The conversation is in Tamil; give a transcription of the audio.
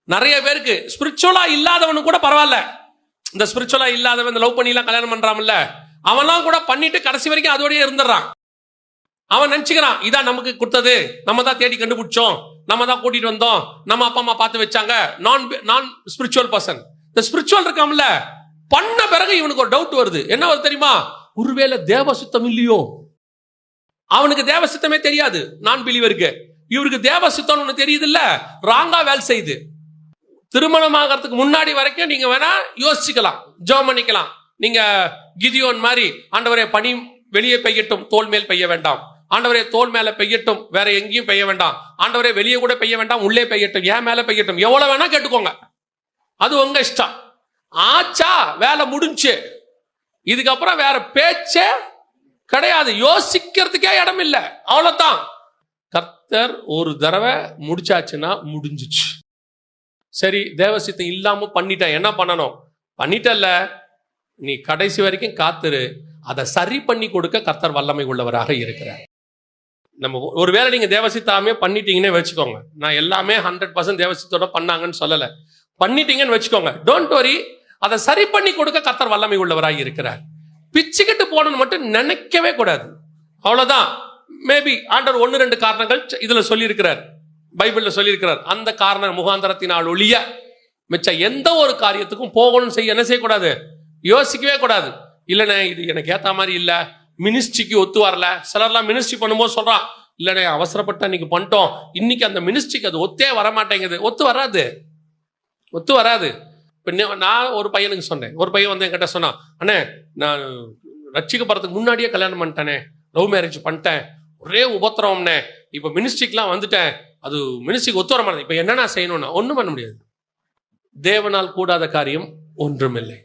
நிறைய பேருக்கு ஸ்பிரிச்சுவலா இல்லாதவனு கூட பரவாயில்ல, இந்த ஸ்பிரிச்சுவலா இல்லாதவன் இந்த லவ் பண்ணிலாம் கல்யாணம் பண்றான்ல, அவன்லாம் கூட பண்ணிட்டு கடைசி வரைக்கும் அதோடய இருந்துடுறான். அவன் நினைச்சுக்கிறான் இதான் நமக்கு கொடுத்தது, நம்ம தான் தேடி கண்டுபிடிச்சோம், நம்ம தான் கூட்டிட்டு வந்தோம், நம்ம அப்பா அம்மா பார்த்து வச்சாங்க. நான் ஸ்பிரிச்சுவல் பர்சன். இந்த ஸ்பிரிச்சுவல் இருக்காமல பண்ண பிறகு இவனுக்கு ஒரு டவுட் வருது. என்ன வருது தெரியுமா? ஒருவேளை தேவசுத்தம் இல்லையோ? அவனுக்கு தேவசித்தமே தெரியாது. நான் பிலீவருக்கு இவருக்கு தேவசித்தம் ஒண்ணு தெரியுது இல்ல, ராங்கா வேலை செய்யுது. திருமணம் ஆகிறதுக்கு முன்னாடி வரைக்கும் நீங்க வேணா யோசிச்சுக்கலாம், ஜெபம் பண்ணிக்கலாம். நீங்க கிதியோன் மாதிரி, ஆண்டவரே பனி வெளியே பெய்யட்டும், தோல் மேல் பெய்ய வேண்டாம். ஆண்டவரே தோல் மேல பெய்யட்டும், வேற எங்கேயும் பெய்ய வேண்டாம். ஆண்டவரே வெளியே கூட பெய்ய வேண்டாம், உள்ளே பெய்யட்டும், ஏன் மேல பெய்யட்டும், எவ்வளவு வேணா கேட்டுக்கோங்க, அது உங்க இஷ்டம். ஆச்சா, வேலை முடிஞ்சு. இதுக்கப்புறம் வேற பேச்சே கிடையாது, யோசிக்கிறதுக்கே இடம் இல்லை, அவ்வளவுதான். கர்த்தர் ஒரு தடவை முடிச்சாச்சுன்னா முடிஞ்சிச்சு. சரி, தேவசித்தம் இல்லாம பண்ணிட்ட, என்ன பண்ணணும்? பண்ணிட்டல்ல, நீ கடைசி வரைக்கும் காத்துரு, அதை சரி பண்ணி கொடுக்க கர்த்தர் வல்லமை உள்ளவராக இருக்கிறார். நம்ம ஒருவேளை நீங்க தேவசித்தாமே பண்ணிட்டீங்கன்னே வச்சுக்கோங்க, நான் எல்லாமே 100% தேவசித்தோட பண்ணாங்கன்னு சொல்லல, பண்ணிட்டீங்கன்னு வச்சுக்கோங்க, டோன்ட் வரி, அதை சரி பண்ணி கொடுக்க கர்த்தர் வல்லமை உள்ளவராக இருக்கிறார். பிச்சுக்கிட்டு போகணும்னு மட்டும் நினைக்கவே கூடாது, அவ்வளவுதான். மேபி ஆண்டவர் 1-2 காரணங்கள் இதுல சொல்லியிருக்கிறார், பைபிள்ல சொல்லியிருக்கிறார். அந்த காரண முகாந்தரத்தினால் ஒழிய மிச்ச எந்த ஒரு காரியத்துக்கும் போகணும்னு செய்ய என்ன செய்யக்கூடாது, யோசிக்கவே கூடாது. இல்லைண்ணே இது எனக்கு ஏத்த மாதிரி இல்ல, மினிஸ்ட்ரிக்கு ஒத்து வரல. சிலர்லாம் மினிஸ்ட்ரி பண்ணும்போது சொல்றான், இல்லைண்ணே அவசரப்பட்ட இன்னைக்கு பண்ணிட்டோம், இன்னைக்கு அந்த மினிஸ்ட்ரிக்கு அது ஒத்தே வரமாட்டேங்குது. ஒத்து வராது. நான் ஒரு பையனுக்கு சொன்னேன், ஒரு பையன் வந்து என்கிட்ட சொன்னான், அண்ணே நான் ரட்சிக்கப்படுறதுக்கு முன்னாடியே கல்யாணம் பண்ணிட்டேனே, லவ் மேரேஜ் பண்ணிட்டேன், ஒரே உபத்திரவம்னே, இப்போ மினிஸ்ட்ரிக்கெலாம் வந்துட்டேன், அது மினிஸ்ட்ரிக்கு ஒத்து வர மாட்டேன், இப்போ என்னென்ன செய்யணும்னா ஒன்றும் பண்ண முடியாது. தேவனால் கூடாத காரியம் ஒன்றுமில்லை.